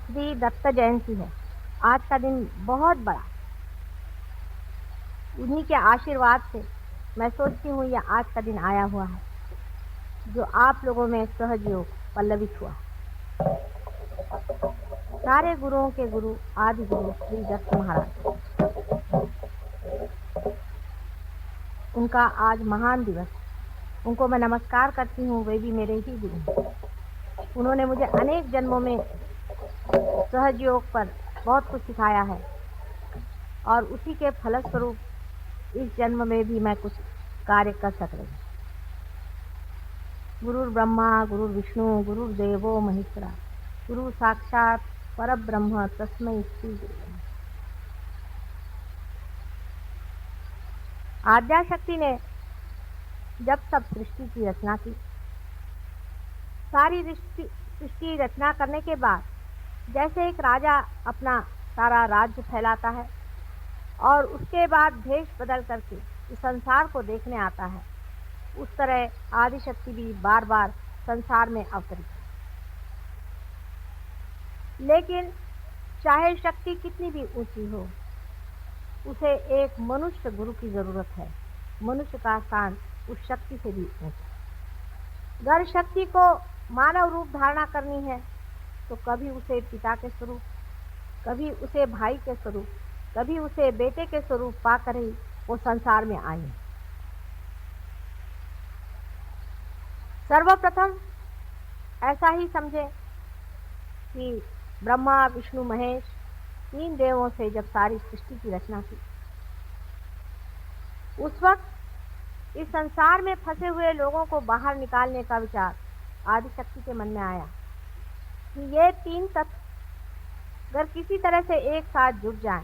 श्री दत्त जयंती है। आज का दिन बहुत बड़ा, उन्हीं के आशीर्वाद से मैं सोचती हूँ यह आज का दिन आया हुआ है, जो आप लोगों में सहयोग पल्लवित हुआ है। सारे गुरुओं के गुरु आदि गुरु श्री दत्त महाराज, उनका आज महान दिवस है। उनको मैं नमस्कार करती हूँ, वे भी मेरे ही गुरु हैं। उन्होंने मुझे अनेक जन्मों में सहयोग पर बहुत कुछ सिखाया है और उसी के फलस्वरूप इस जन्म में भी मैं कुछ कार्य कर सक रही हूँ। गुरुर् ब्रह्मा गुरुर्विष्णु गुरुर्देवो महेश्वरा, गुरु साक्षात परब्रह्म तस्मै श्री गुरुवे नमः। आद्याशक्ति ने जब सब सृष्टि की रचना की, सारी सृष्टि रचना करने के बाद जैसे एक राजा अपना सारा राज्य फैलाता है और उसके बाद भेष बदल करके इस संसार को देखने आता है, उस तरह आदिशक्ति भी बार बार संसार में अवतरित है। लेकिन चाहे शक्ति कितनी भी ऊंची हो, उसे एक मनुष्य गुरु की जरूरत है। मनुष्य का स्थान उस शक्ति से भी ऊंचा। अगर शक्ति को मानव रूप धारणा करनी है तो कभी उसे पिता के स्वरूप, कभी उसे भाई के स्वरूप, कभी उसे बेटे के स्वरूप पाकर ही वो संसार में आई है। सर्वप्रथम ऐसा ही समझे कि ब्रह्मा विष्णु महेश तीन देवों से जब सारी सृष्टि की रचना की, उस वक्त इस संसार में फंसे हुए लोगों को बाहर निकालने का विचार आदिशक्ति के मन में आया कि ये तीन तत्व अगर किसी तरह से एक साथ जुट जाएं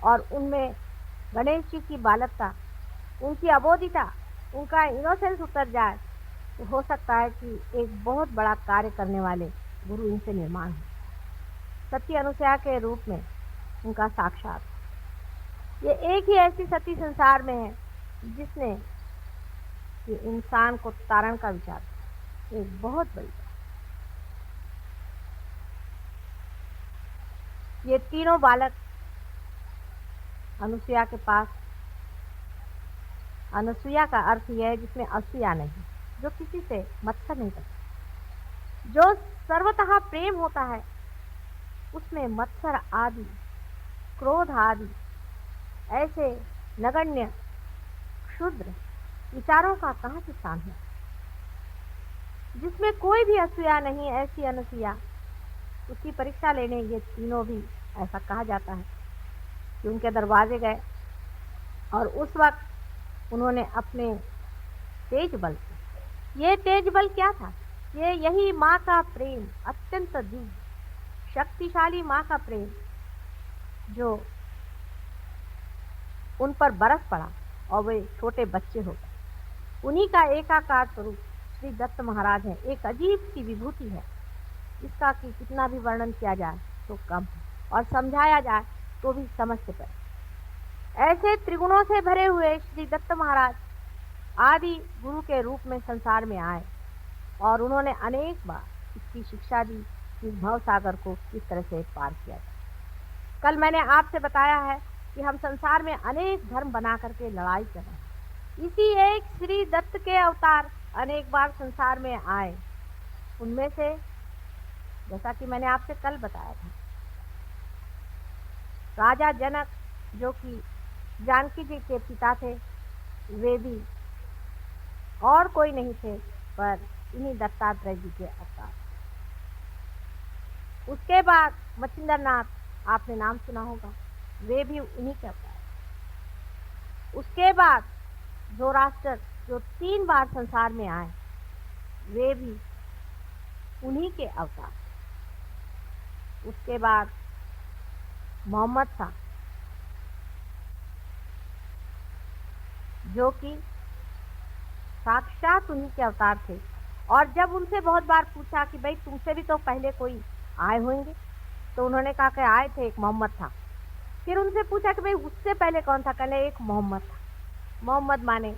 और उनमें गणेश जी की बालकता, उनकी अबोधिता, उनका इनोसेंस उतर जाए तो हो सकता है कि एक बहुत बड़ा कार्य करने वाले गुरु इनसे निर्माण हो। सती अनुसया के रूप में उनका साक्षात, ये एक ही ऐसी सती संसार में है जिसने ये इंसान को तारण का विचार, एक बहुत बड़ी, ये तीनों बालक अनुसुया के पास, अनुसुया का अर्थ यह है जिसमें असूया नहीं, जो किसी से मत्सर नहीं करता। जो सर्वतः प्रेम होता है उसमें मत्सर आदि, क्रोध आदि ऐसे नगण्य क्षुद्र विचारों का कहाँ से स्थान है। जिसमें कोई भी असूया नहीं, ऐसी अनुसुया, उसकी परीक्षा लेने ये तीनों भी ऐसा कहा जाता है कि उनके दरवाजे गए और उस वक्त उन्होंने अपने तेज बल, ये तेज बल क्या था? ये यही माँ का प्रेम, अत्यंत दिव्य शक्तिशाली माँ का प्रेम जो उन पर बरस पड़ा और वे छोटे बच्चे हो गए। उन्हीं का एकाकार स्वरूप श्री दत्त महाराज है। एक अजीब सी विभूति है, इसका कि कितना भी वर्णन किया जाए तो कम है और समझाया जाए तो भी समझ से परे। ऐसे त्रिगुणों से भरे हुए श्री दत्त महाराज आदि गुरु के रूप में संसार में आए और उन्होंने अनेक बार इसकी शिक्षा दी कि भव सागर को किस तरह से पार किया जाए। कल मैंने आपसे बताया है कि हम संसार में अनेक धर्म बना करके लड़ाई कर रहे हैं। इसी एक श्री दत्त के अवतार अनेक बार संसार में आए। उनमें से जैसा कि मैंने आपसे कल बताया था, राजा जनक जो कि जानकी जी के पिता थे, वे भी और कोई नहीं थे पर इन्हीं दत्तात्रेय जी के अवतार। उसके बाद मच्छिंद्र नाथ, आपने नाम सुना होगा, वे भी उन्हीं के अवतार। उसके बाद जोरास्टर जो 3 बार संसार में आए, वे भी उन्हीं के अवतार। उसके बाद मोहम्मद शाह जो कि साक्षात उन्हीं के अवतार थे। और जब उनसे बहुत बार पूछा कि भाई तुमसे भी तो पहले कोई आए होंगे, तो उन्होंने कहा कि आए थे, एक मोहम्मद था। फिर उनसे पूछा कि भाई उससे पहले कौन था? कहने एक मोहम्मद था। मोहम्मद माने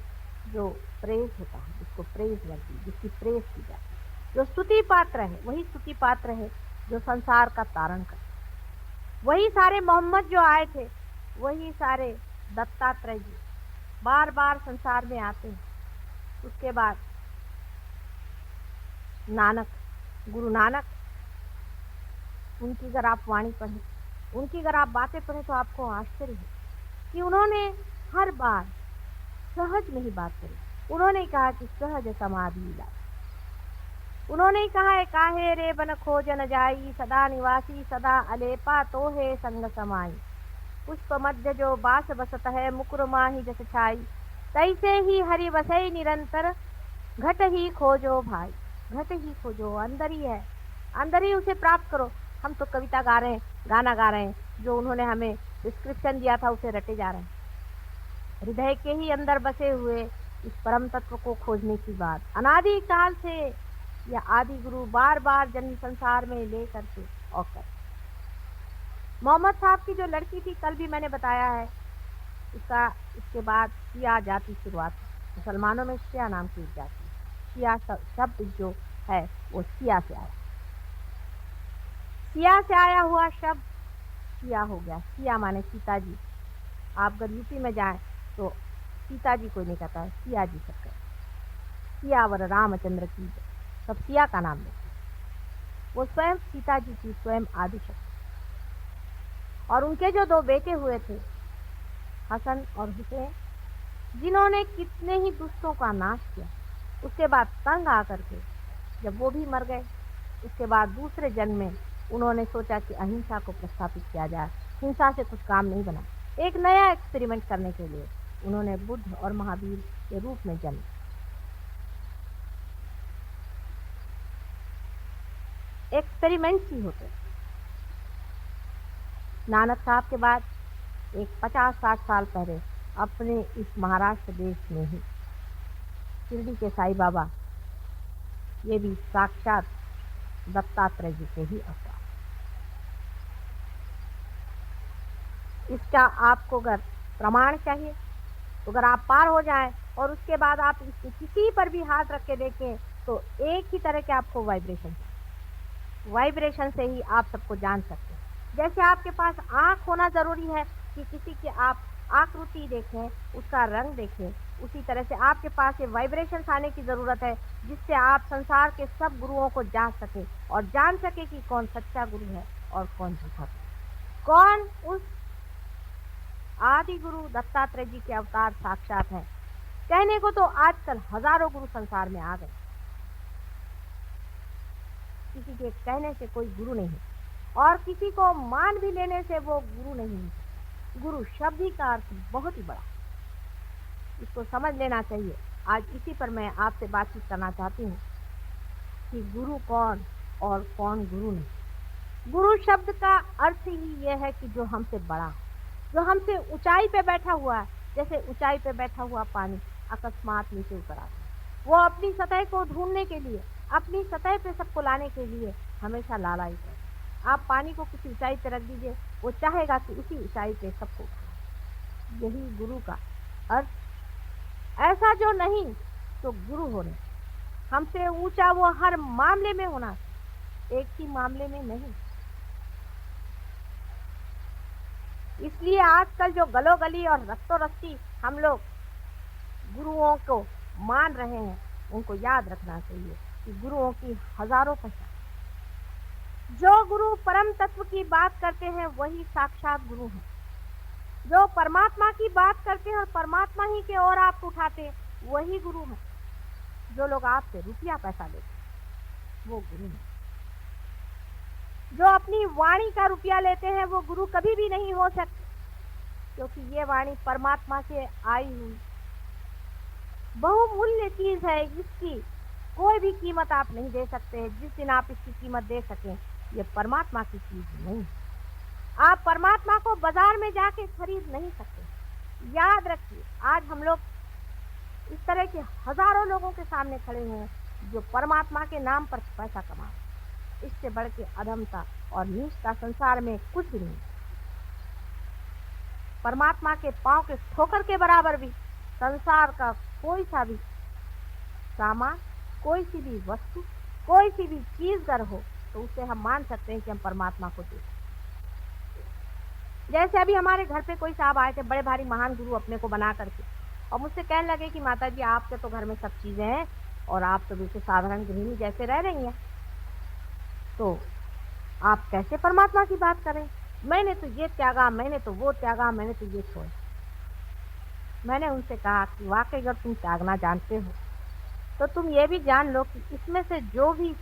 जो प्रेज होता है, जिसको प्रेज लगती, जिसकी प्रेज की जाती, जो स्तुति पात्र है, वही स्तुति पात्र है जो संसार का तारण कर। वही सारे मोहम्मद जो आए थे, वही सारे दत्तात्रेय जी बार बार संसार में आते हैं। उसके बाद नानक, गुरु नानक, उनकी अगर आप वाणी पढ़ें, उनकी अगर आप बातें पढ़ें तो आपको आश्चर्य है कि उन्होंने हर बार सहज में ही बात करी। उन्होंने कहा कि सहज समाधि लाई। उन्होंने कहा है, काहे रे बन खोज न जाई, सदा निवासी सदा अलेपा तो है संग समाई। पुष्प मध्य जो बास बसत है, मुकुर माही जस छाई। तैसे ही हरि बसई निरंतर, घट ही खोजो भाई। घट ही खोजो, अंदर ही है, अंदर ही उसे प्राप्त करो। हम तो कविता गा रहे हैं, गाना गा रहे हैं, जो उन्होंने हमें डिस्क्रिप्शन दिया था उसे रटे जा रहे हैं। हृदय के ही अंदर बसे हुए इस परम तत्व को खोजने की बात अनादि काल से यह आदि गुरु बार बार जन्म संसार में ले करके और कर। मोहम्मद साहब की जो लड़की थी, कल भी मैंने बताया है, इसके बाद शिया जाति शुरुआत। मुसलमानों में शिया नाम की जाति, शिया शब्द जो है वो शिया से आया। शिया से आया हुआ शब्द शिया हो गया। शिया माने सीता जी। आप अगर यूपी में जाएं तो सीता जी कोई नहीं कहता है, सिया जी सब कहते। सियावर रामचंद्र की सब सिया का नाम लेते। वो स्वयं सीता जी की स्वयं आदिशक्ति। और उनके जो दो बेटे हुए थे, हसन और हुसैन, जिन्होंने कितने ही दुष्टों का नाश किया। उसके बाद तंग आकर के जब वो भी मर गए, उसके बाद दूसरे जन्म में उन्होंने सोचा कि अहिंसा को प्रस्थापित किया जाए। हिंसा से कुछ काम नहीं बना। एक नया एक्सपेरिमेंट करने के लिए उन्होंने बुद्ध और महावीर के रूप में जन्म। एक्सपेरिमेंट्स ही होते। नानक साहब के बाद एक 50-60 साल पहले अपने इस महाराष्ट्र देश में ही शिरडी के साईं बाबा, ये भी साक्षात दत्तात्रेय जी के ही अवतार। इसका आपको अगर प्रमाण चाहिए तो अगर आप पार हो जाएं और उसके बाद आप किसी पर भी हाथ रख के देखें तो एक ही तरह के आपको वाइब्रेशन से ही आप सबको जान सकते हैं। जैसे आपके पास आँख होना जरूरी है कि किसी की आप आकृति देखें, उसका रंग देखें, उसी तरह से आपके पास ये वाइब्रेशंस आने की जरूरत है, जिससे आप संसार के सब गुरुओं को जान सके और जान सके कि कौन सच्चा गुरु है और कौन झूठा गुरु, कौन उस आदि गुरु दत्तात्रेय जी के अवतार साक्षात है। कहने को तो आजकल हजारों गुरु संसार में आ गए, किसी के कहने से कोई गुरु नहीं और किसी को मान भी लेने से वो गुरु नहीं। गुरु शब्द ही का अर्थ बहुत ही बड़ा, इसको समझ लेना चाहिए। आज इसी पर मैं आपसे बातचीत करना चाहती हूँ कि गुरु कौन और कौन गुरु नहीं। गुरु शब्द का अर्थ ही यह है कि जो हमसे बड़ा, जो हमसे ऊंचाई पे बैठा हुआ है। जैसे ऊंचाई पे बैठा हुआ पानी अकस्मात नीचे उतर आता है, वो अपनी सतह को ढूंढने के लिए, अपनी सतह पे सबको लाने के लिए हमेशा लालायित है। आप पानी को किसी ऊंचाई पे रख दीजिए, वो चाहेगा कि उसी ऊंचाई पे सबको उठाए। यही गुरु का अर्थ। ऐसा जो नहीं तो गुरु होने हमसे ऊंचा वो हर मामले में होना, एक ही मामले में नहीं। इसलिए आजकल जो गली और रस्तों रस्ती हम लोग गुरुओं को मान रहे हैं, उनको याद रखना चाहिए कि गुरुओं की हजारों पहचान। जो गुरु परम तत्व की बात करते हैं वही साक्षात गुरु हैं। जो परमात्मा की बात करते हैं और परमात्मा ही के ओर आप उठाते हैं, वही गुरु हैं। जो लोग आपसे रुपया पैसा लेते हैं वो गुरु हैं। जो अपनी वाणी का रुपया लेते हैं वो गुरु कभी भी नहीं हो सकते, क्योंकि ये वाणी परमात्मा से आई हुई बहुमूल्य चीज है। इसकी कोई भी कीमत आप नहीं दे सकते। जिस दिन आप इसकी कीमत दे सकें, ये परमात्मा की चीज नहीं। आप परमात्मा को बाजार में जाके खरीद नहीं सकते। याद रखिए, आज हम लोग इस तरह के हजारों लोगों के सामने खड़े हुए हैं जो परमात्मा के नाम पर पैसा कमा रहे हैं। इससे बढ़ के अधमता और नीचता संसार में कुछ भी नहीं। परमात्मा के पांव के ठोकर के बराबर भी संसार का कोई सा भी सामान, कोई सी भी वस्तु, कोई सी भी चीज अगर हो तो उससे हम मान सकते हैं कि हम परमात्मा को देखते। जैसे अभी हमारे घर पे कोई साहब आए थे, बड़े भारी महान गुरु अपने को बना करके, और मुझसे कहने लगे कि माता जी आपके तो घर में सब चीजें हैं और आप तो बिल्कुल साधारण गृहिणी जैसे रह रही हैं, तो आप कैसे परमात्मा की बात करें? मैंने तो ये त्यागा, मैंने तो वो त्यागा, मैंने तो ये छोड़ा। मैंने उनसे कहा कि वाकई अगर तुम त्यागना जानते हो तो तुम ये भी जान लो कि इसमें से जो भी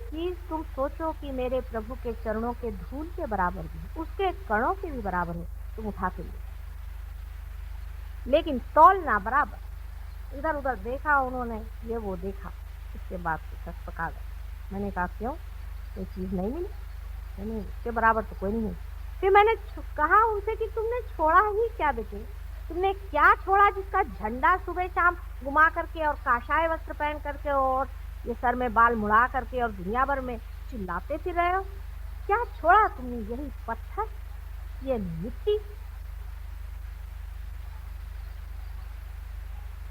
चीज तुम सोचो कि मेरे प्रभु के चरणों के धूल के बराबर भी, उसके कणों के भी बराबर हो, तुम उठा के लो, लेकिन तौलना बराबर। इधर उधर देखा उन्होंने, ये वो देखा, इसके बाद तो पका गए। मैंने कहा क्यों, कोई चीज नहीं मिली? नहीं, इसके बराबर तो कोई नहीं। फिर मैंने कहा उनसे कि तुमने छोड़ा ही क्या बेटे, तुमने क्या छोड़ा जिसका झंडा सुबह शाम घुमा करके और काशाय वस्त्र पहन करके और ये सर में बाल मुड़ा करके और दुनिया भर में चिल्लाते फिर रहे हो? क्या छोड़ा तुमने? यही पत्थर, ये मिट्टी।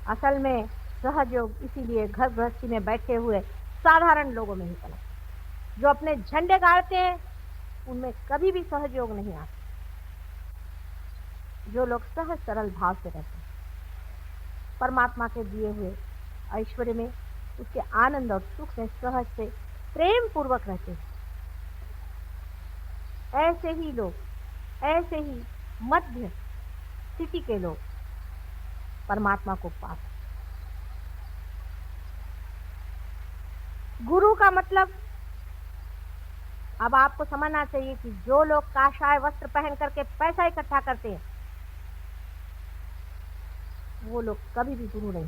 असल में सहयोग इसीलिए घर गृहस्थी में बैठे हुए साधारण लोगों में ही पनपता, जो अपने झंडे गाड़ते हैं उनमें कभी भी सहयोग नहीं आता। जो लोग सहज सरल भाव से रहते हैं, परमात्मा के दिए हुए ऐश्वर्य में, उसके आनंद और सुख में सहज से प्रेम पूर्वक रहते हैं, ऐसे ही लोग, ऐसे ही मध्य स्थिति के लोग परमात्मा को पाते। गुरु का मतलब अब आपको समझना चाहिए कि जो लोग काशाय वस्त्र पहन करके पैसा इकट्ठा करते हैं वो लोग कभी भी गुरु नहीं।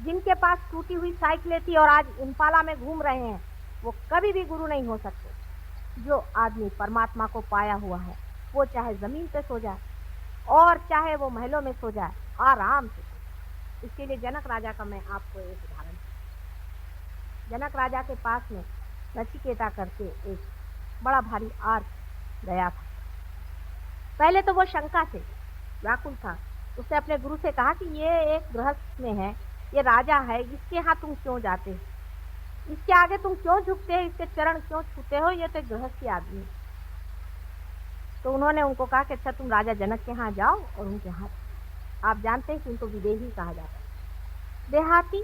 जिनके पास टूटी हुई साइकिलें थी और आज इम्पाला में घूम रहे हैं वो कभी भी गुरु नहीं हो सकते। जो आदमी परमात्मा को पाया हुआ है वो चाहे जमीन पे सो जाए और चाहे वो महलों में सो जाए, आराम से। इसके लिए जनक राजा का मैं आपको एक उदाहरण, जनक राजा के पास में नचिकेता करके एक बड़ा भारी आर्क गया था। पहले तो वो शंका से व्याकुल था। उसने अपने गुरु से कहा कि ये एक गृहस्थ में है, ये राजा है, इसके यहाँ तुम क्यों जाते हो, इसके आगे तुम क्यों झुकते हो, इसके चरण क्यों छूते हो, ये तो एक गृहस्थी आदमी है। तो उन्होंने उनको कहा कि अच्छा तुम राजा जनक के यहाँ जाओ और उनके यहाँ, आप जानते हैं कि उनको विदेही कहा जाता है, देहाती।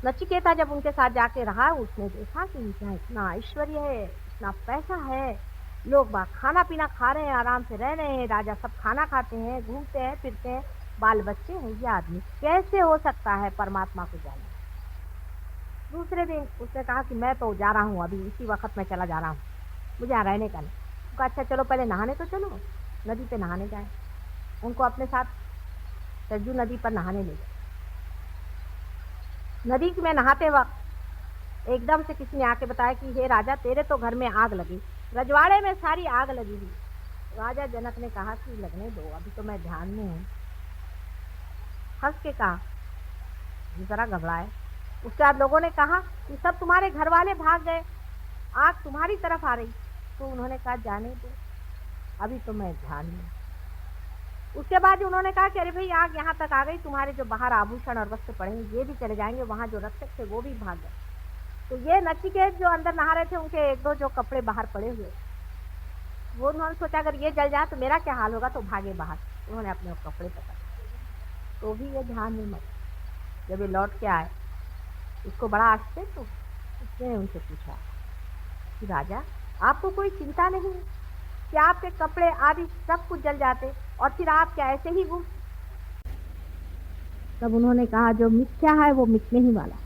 नचिकेता जब उनके साथ जाके रहा, उसने देखा कि इनका इतना ऐश्वर्य है, इतना पैसा है, लोग बाग खाना पीना खा रहे हैं, आराम से रह रहे हैं, राजा सब खाना खाते हैं, घूमते हैं फिरते हैं, बाल बच्चे हैं, ये आदमी कैसे हो सकता है परमात्मा को जाने। दूसरे दिन उसने कहा कि मैं तो जा रहा हूँ, अभी इसी वक्त मैं चला जा रहा हूँ, मुझे यहाँ रहने का नहीं। उनका अच्छा चलो पहले नहाने तो चलो, नदी पे नहाने जाए। उनको अपने साथ सरजू नदी पर नहाने ले गए। नदी में नहाते वक्त एकदम से किसी ने आके बताया कि हे राजा तेरे तो घर में आग लगी, रजवाड़े में सारी आग लगी हुई। राजा जनक ने कहा कि लगने दो, अभी तो मैं ध्यान में हूँ। हंस के कहा, जरा घबराए। उसके बाद लोगों ने कहा कि सब तुम्हारे घर वाले भाग गए, आग तुम्हारी तरफ आ रही। तो उन्होंने कहा जाने दो, अभी तो मैं ध्यान में। उसके बाद उन्होंने कहा कि अरे भाई आग यहाँ तक आ गई, तुम्हारे जो बाहर आभूषण और वस्त्र पड़े हैं ये भी चले जाएंगे, वहाँ जो रक्षक थे वो भी भाग गए। तो ये नचिकेत जो अंदर नहा रहे थे, उनके एक दो जो कपड़े बाहर पड़े हुए, वो उन्होंने सोचा अगर ये जल जाए तो मेरा क्या हाल होगा, तो भागे बाहर। उन्होंने अपने कपड़े पकड़े, तो भी ये ध्यान में मत। जब ये लौट के आए, उसको बड़ा आश्चर्य, तो उसने उनसे पूछा कि राजा आपको कोई चिंता नहीं कि आपके कपड़े आदि सब कुछ जल जाते और फिर आप क्या ऐसे ही घूम? तब उन्होंने कहा जो मिथ्या है वो मिटने ही वाला,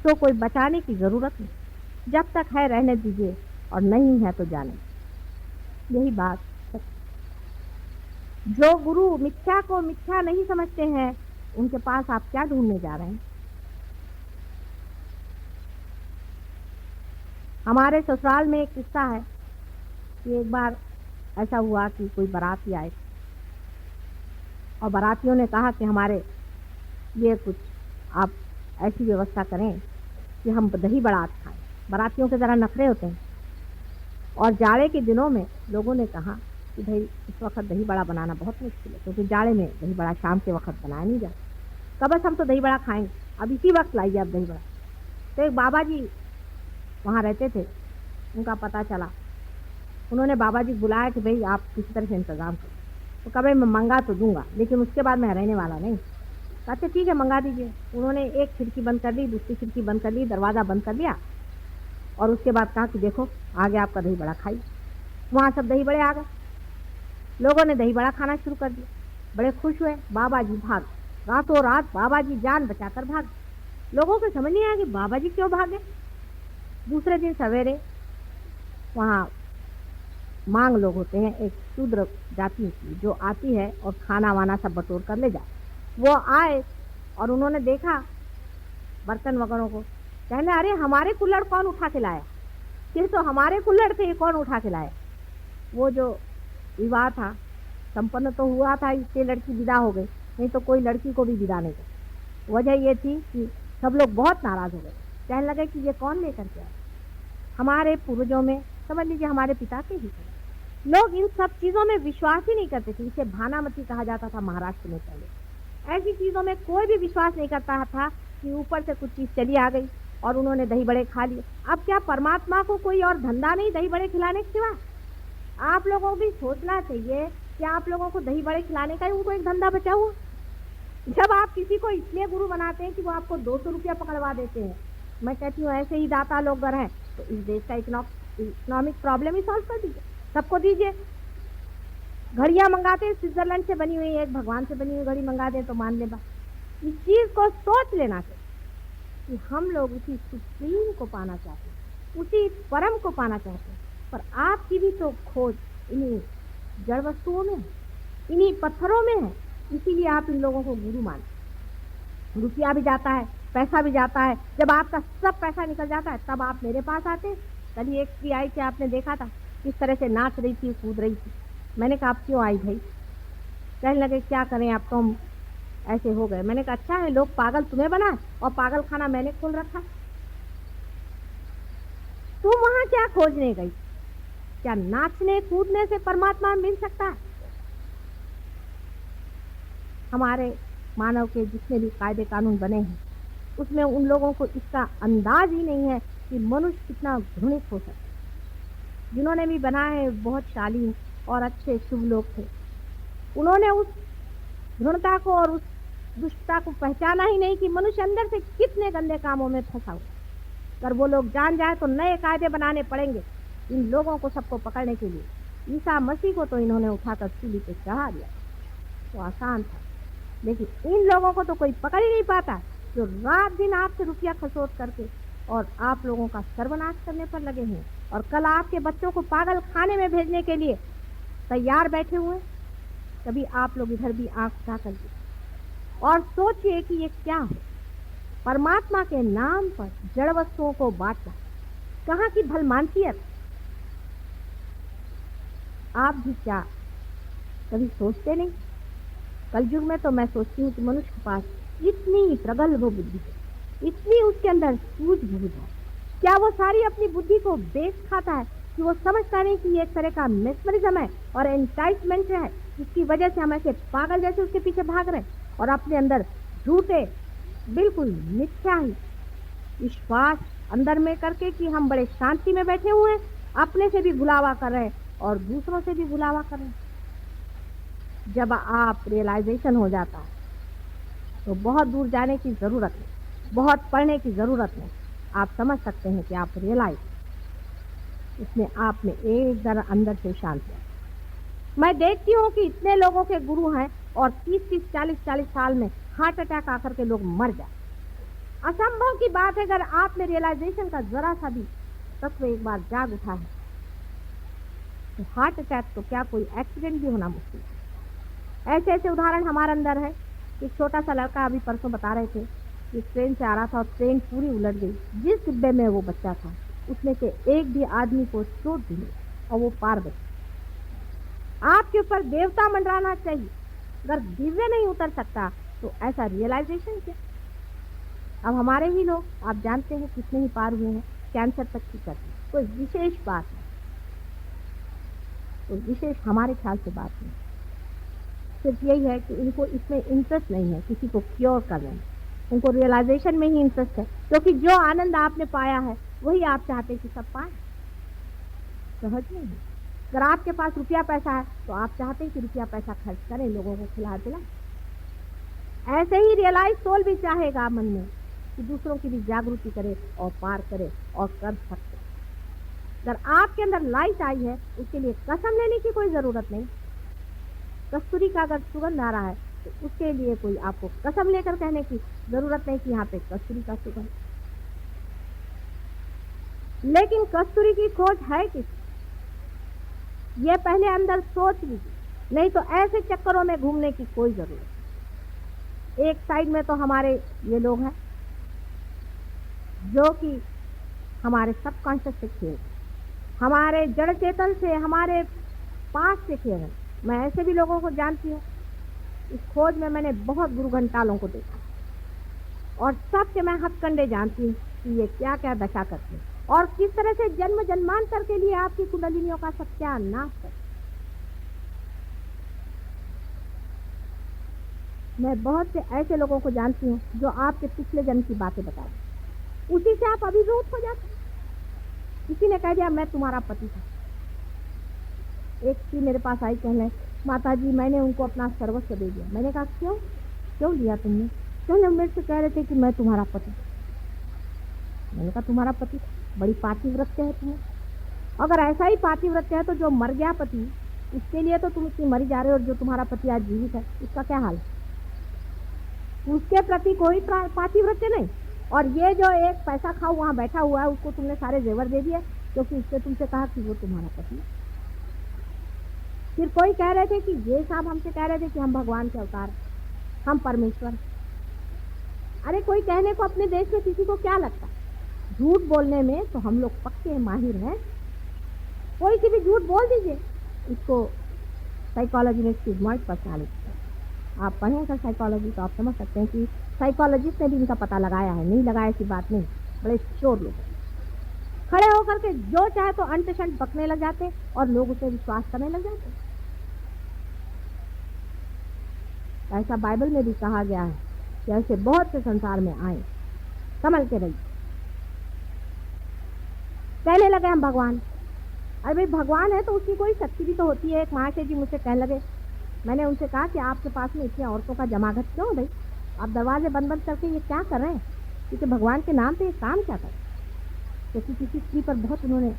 तो कोई बचाने की जरूरत नहीं, जब तक है रहने दीजिए और नहीं है तो जाने। यही बात सच। जो गुरु मिथ्या को मिथ्या नहीं समझते हैं उनके पास आप क्या ढूंढने जा रहे हैं? हमारे ससुराल में एक किस्सा है कि एक बार ऐसा हुआ कि कोई बाराती आए और बारातियों ने कहा कि हमारे लिए कुछ आप ऐसी व्यवस्था करें कि हम दही बड़ा खाएं। बारातियों के ज़रा नखरे होते हैं और जाड़े के दिनों में लोगों ने कहा कि भाई इस वक्त दही बड़ा बनाना बहुत मुश्किल है, क्योंकि जाड़े में दही बड़ा शाम के वक्त बनाया नहीं जाता। कब बस हम तो दही बड़ा खाएंगे। अब इसी वक्त लाइए आप दही बड़ा। तो एक बाबा जी वहाँ रहते थे, उनका पता चला, उन्होंने बाबा जी बुलाया कि भाई आप किसी तरह से इंतज़ाम करो। तो कहा भाई मैं मंगा तो दूंगा लेकिन उसके बाद मैं रहने वाला नहीं। कहते ठीक है मंगा दीजिए। उन्होंने एक खिड़की बंद कर दी, दूसरी खिड़की बंद कर ली, दरवाज़ा बंद कर लिया और उसके बाद कहा कि देखो आगे आपका दही बड़ा खाइए। वहाँ सब दही बड़े आ गए, लोगों ने दही बड़ा खाना शुरू कर दिया, बड़े खुश हुए। बाबा जी भाग, रातों रात बाबा जी जान बचाकर भाग। लोगों को समझ नहीं आया कि बाबा जी क्यों भागे। दूसरे दिन सवेरे वहाँ मांग लोग होते हैं, एक शूद्र जाति की जो आती है और खाना वाना सब बटोर कर ले जाए। वो आए और उन्होंने देखा बर्तन वगैरह को, कहने अरे हमारे कुल्हड़ कौन उठा के लाया, ये तो हमारे कुल्हड़ थे, ये कौन उठा के लाया। वो जो विवाह था संपन्न तो हुआ था, इससे लड़की विदा हो गई, नहीं तो कोई लड़की को भी विदा नहीं कर। वजह ये थी कि सब लोग बहुत नाराज हो गए, कहने लगे कि ये कौन लेकर के आया। हमारे पूर्वजों में समझ लीजिए हमारे पिता के ही थे, लोग इन सब चीज़ों में विश्वास ही नहीं करते थे। इसे भानामती कहा जाता था महाराष्ट्र में पहले। ऐसी चीज़ों में कोई भी विश्वास नहीं करता था कि ऊपर से कुछ चीज़ चली आ गई और उन्होंने दही बड़े खा लिए। अब क्या परमात्मा को कोई और धंधा नहीं दही बड़े खिलाने के सिवा? आप लोगों को भी सोचना चाहिए कि आप लोगों को दही बड़े खिलाने का ही उनको एक धंधा बचा हुआ। जब आप किसी को इसलिए गुरु बनाते हैं कि वो आपको 200 रुपया पकड़वा देते हैं, मैं कहती हूँ ऐसे ही दाता लोग अगर हैं तो इस देश का इकोनॉमिक प्रॉब्लम ही सॉल्व कर दीजिए, सबको दीजिए। घड़ियां मंगाते हैं स्विट्जरलैंड से बनी हुई, एक भगवान से बनी हुई घड़ी मंगा दें तो मान ले। इस चीज को सोच लेना चाहिए कि हम लोग उसी सुप्रीम को पाना चाहते हैं, उसी परम को पाना चाहते हैं। पर आपकी भी तो खोज इन्हीं जड़ वस्तुओं में है, इन्हीं पत्थरों में है, इसीलिए आप इन लोगों को गुरु मानते। रुपया भी जाता है, पैसा भी जाता है, जब आपका सब पैसा निकल जाता है तब आप मेरे पास आते हैं। कल एक स्त्री आई थी, आपने देखा था किस तरह से नाच रही थी, कूद रही थी। मैंने कहा आप क्यों आई भाई? कहने लगे क्या करें आप तो हम ऐसे हो गए। मैंने कहा अच्छा है, लोग पागल तुम्हें बनाए और पागल खाना मैंने खोल रखा। तुम वहां क्या खोजने गई? क्या नाचने कूदने से परमात्मा मिल सकता है? हमारे मानव के जितने भी कायदे कानून बने हैं उसमें उन लोगों को इसका अंदाज ही नहीं है कि मनुष्य कितना घृणित हो सकता है। जिन्होंने भी बनाए बहुत शालीन और अच्छे शुभ लोग थे, उन्होंने उस घृणता को और उस दुष्टता को पहचाना ही नहीं कि मनुष्य अंदर से कितने गंदे कामों में फंसा हुआ। अगर वो लोग जान जाए तो नए कायदे बनाने पड़ेंगे इन लोगों को सबको पकड़ने के लिए। ईसा मसीह को तो इन्होंने उठाकर सूली पे चढ़ा दिया, तो आसान था, लेकिन इन लोगों को तो कोई पकड़ ही नहीं पाता, जो रात दिन आपसे रुपया खसोट करके और आप लोगों का सर्वनाश करने पर लगे हैं और कल आपके बच्चों को पागल खाने में भेजने के लिए तैयार बैठे हुए। कभी आप लोग इधर भी आंख उठा कर और सोचिए कि ये क्या है? परमात्मा के नाम पर जड़ वस्तुओं को बांटना कहाँ की भलमानसियत। आप भी क्या कभी सोचते नहीं? कलयुग में तो मैं सोचती हूँ कि मनुष्य के पास इतनी प्रगल्भ बुद्धि है, इतनी उसके अंदर सूझबूझ है, क्या वो सारी अपनी बुद्धि को बेच खाता है कि वो समझता नहीं कि ये एक तरह का मेस्मरिज्म है और एंटाइटमेंट है, जिसकी वजह से हम ऐसे पागल जैसे उसके पीछे भाग रहे हैं और अपने अंदर झूठे बिल्कुल मिथ्या ही विश्वास अंदर में करके कि हम बड़े शांति में बैठे हुए हैं, अपने से भी भुलावा कर रहे हैं और दूसरों से भी भुलावा कर रहे हैं। जब आप रियलाइजेशन हो जाता है तो बहुत दूर जाने की ज़रूरत नहीं, बहुत पढ़ने की ज़रूरत नहीं, आप समझ सकते हैं कि आप रियलाइज इसमें आप में एक जरा अंदर से शांति है। मैं देखती हूँ कि इतने लोगों के गुरु हैं और 30-30, 40-40 साल में हार्ट अटैक आकर के लोग मर जाए। असंभव की बात है। अगर आप में रियलाइजेशन का जरा सा भी तत्व एक बार जाग उठा है तो हार्ट अटैक तो क्या कोई एक्सीडेंट भी होना मुश्किल है। ऐसे ऐसे उदाहरण हमारे अंदर है। एक छोटा सा लड़का अभी परसों बता रहे थे कि ट्रेन से आ रहा था और ट्रेन पूरी उलट गई। जिस डिब्बे में वो बच्चा था उसमें से एक भी आदमी को चोट भी नहीं और वो पार गई। आपके ऊपर देवता मंडराना चाहिए। अगर दिव्य नहीं उतर सकता तो ऐसा रियलाइजेशन क्या? अब हमारे ही लोग आप जानते हैं कितने ही पार हुए हैं, कैंसर तक की करते हैं। कोई विशेष बात नहीं, कोई विशेष हमारे ख्याल से बात नहीं। सिर्फ यही है कि इनको इसमें इंटरेस्ट नहीं है किसी को क्योर करने में। उनको रियलाइजेशन में ही इंटरेस्ट है, क्योंकि जो आनंद आपने पाया है वही आप चाहते हैं कि सब पाए। सहज नहीं है। अगर आपके पास रुपया पैसा है तो आप चाहते हैं कि रुपया पैसा खर्च करें, लोगों को खिला पिलाएं। ऐसे ही रियलाइज सोल भी चाहेगा मन में कि दूसरों की भी जागृति करे और पार करे और कर सकते। अगर आपके अंदर लाइट आई है, उसके लिए कसम लेने की कोई जरूरत नहीं। कस्तूरी का अगर सुगंध आ रहा है तो उसके लिए कोई आपको कसम लेकर कहने की जरूरत नहीं कि यहाँ पे कस्तूरी का सुगंध। लेकिन कस्तूरी की खोज है किस, ये पहले अंदर सोच लीजिए, नहीं तो ऐसे चक्करों में घूमने की कोई जरूरत। एक साइड में तो हमारे ये लोग हैं जो कि हमारे सबकॉन्शियस से खेल, हमारे जड़ चेतन से, हमारे पास से खेल रहे। मैं ऐसे भी लोगों को जानती हूँ। इस खोज में मैंने बहुत गुरु घंटालों को देखा और सबके मैं हथकंडे जानती हूँ कि ये क्या क्या दशा करते हैं और किस तरह से जन्म जन्मांतर के लिए आपकी कुंडलिनियों का सत्यानाश करते। मैं बहुत से ऐसे लोगों को जानती हूँ जो आपके पिछले जन्म की बातें बताए, उसी से आप अभिभूत हो जाते। किसी ने कह दिया मैं तुम्हारा पति था। एक थी मेरे पास आई कहने, माता जी मैंने उनको अपना सर्वस्व दे दिया। मैंने कहा क्यों, क्यों लिया तुमने? क्यों? मेरे से कह रहे थे कि मैं तुम्हारा पति। मैंने कहा तुम्हारा पति, बड़ी पातिव्रत्य है तुम्हें। अगर ऐसा ही पातिव्रत्य है तो जो मर गया पति, उसके लिए तो तुम इतनी मरी जा रहे हो, और जो तुम्हारा पति आज जीवित है उसका क्या हाल? उसके प्रति कोई पातिव्रत्य नहीं। और ये जो एक पैसा खाओ वहां बैठा हुआ है, उसको तुमने सारे जेवर दे दिए क्योंकि उससे तुमसे कहा कि वो तुम्हारा पति। फिर कोई कह रहे थे कि ये साहब हमसे कह रहे थे कि हम भगवान के अवतार, हम परमेश्वर। अरे कोई कहने को अपने देश में किसी को क्या लगता? झूठ बोलने में तो हम लोग पक्के माहिर हैं। कोई सी भी झूठ बोल दीजिए, इसको साइकोलॉजी में स्टिग्माइड पर्सनालिटी, आप पढ़ेंगे साइकोलॉजी तो आप समझ सकते हैं कि साइकोलॉजिस्ट ने भी इनका पता लगाया है। नहीं लगाया ऐसी बात नहीं, बड़े चोर लोग खड़े होकर के जो चाहे तो अंट शंट बकने लग जाते और लोग उसे विश्वास करने लग जाते। ऐसा बाइबल में भी कहा गया है कि ऐसे बहुत से संसार में आए, संभल के रहिए। कहने लगे हम भगवान। अरे भाई भगवान है तो उसकी कोई शक्ति भी तो होती है। एक महाशय जी मुझसे कहने लगे, मैंने उनसे कहा कि आपके पास में इतनी औरतों का जमागत क्यों भाई? आप दरवाजे बंद बंद करके ये क्या कर रहे हैं? क्योंकि भगवान के नाम पे ये काम क्या कर, क्योंकि किसी स्त्री पर बहुत उन्होंने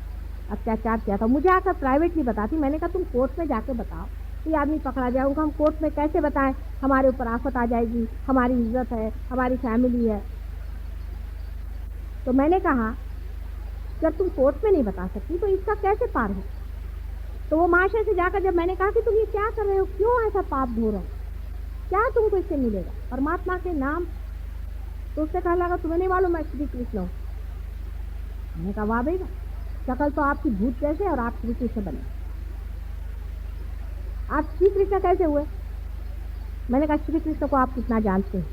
अत्याचार किया था। मुझे आकर प्राइवेटली बताती। मैंने कहा तुम कोर्ट में जाके बताओ, ये आदमी पकड़ा जाए, उनको हम कोर्ट में कैसे बताएं? हमारे ऊपर आफत आ जाएगी, हमारी इज्जत है, हमारी फैमिली है। तो मैंने कहा जब तुम कोर्ट में नहीं बता सकती तो इसका कैसे पार हो? तो वो महाशय से जाकर जब मैंने कहा कि तुम ये क्या कर रहे हो, क्यों ऐसा पाप धो रहे हो, क्या तुमको इससे मिलेगा परमात्मा के नाम? तो उससे कहने लगा तुम्हें नहीं मालूम मैं श्री कृष्ण हूँ। मैंने कहा वाह भाई, शकल तो आपकी भूत जैसे और आप श्री कृष्ण बने। आप श्री कृष्ण कैसे हुए? मैंने कहा श्री कृष्ण को आप कितना जानते हैं?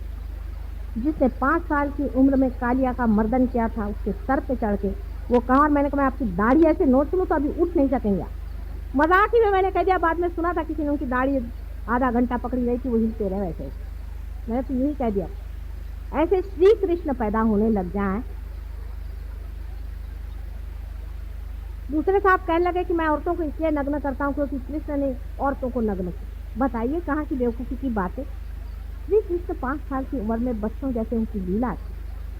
जिसने 5 साल की उम्र में कालिया का मर्दन किया था, उसके सर पे चढ़ के वो कहा। और मैंने कहा मैं आपकी दाढ़ी ऐसे नोच लूँ तो अभी उठ नहीं सकेंगे। मजाक ही में मैंने कह दिया। बाद में सुना था किसी ने उनकी दाढ़ी आधा घंटा पकड़ी रही थी, वो हिलते रहे वैसे। मैंने तो यही कह दिया। ऐसे श्री कृष्ण पैदा होने लग जाएं। दूसरे साहब कहने लगे कि मैं औरतों को इसलिए नग्न करता हूँ क्योंकि कृष्ण ने औरतों को नग्न किया। बताइए कहाँ की बेवकूफ़ी की बातें। श्री कृष्ण 5 साल की उम्र में बच्चों जैसे उनकी लीला थी,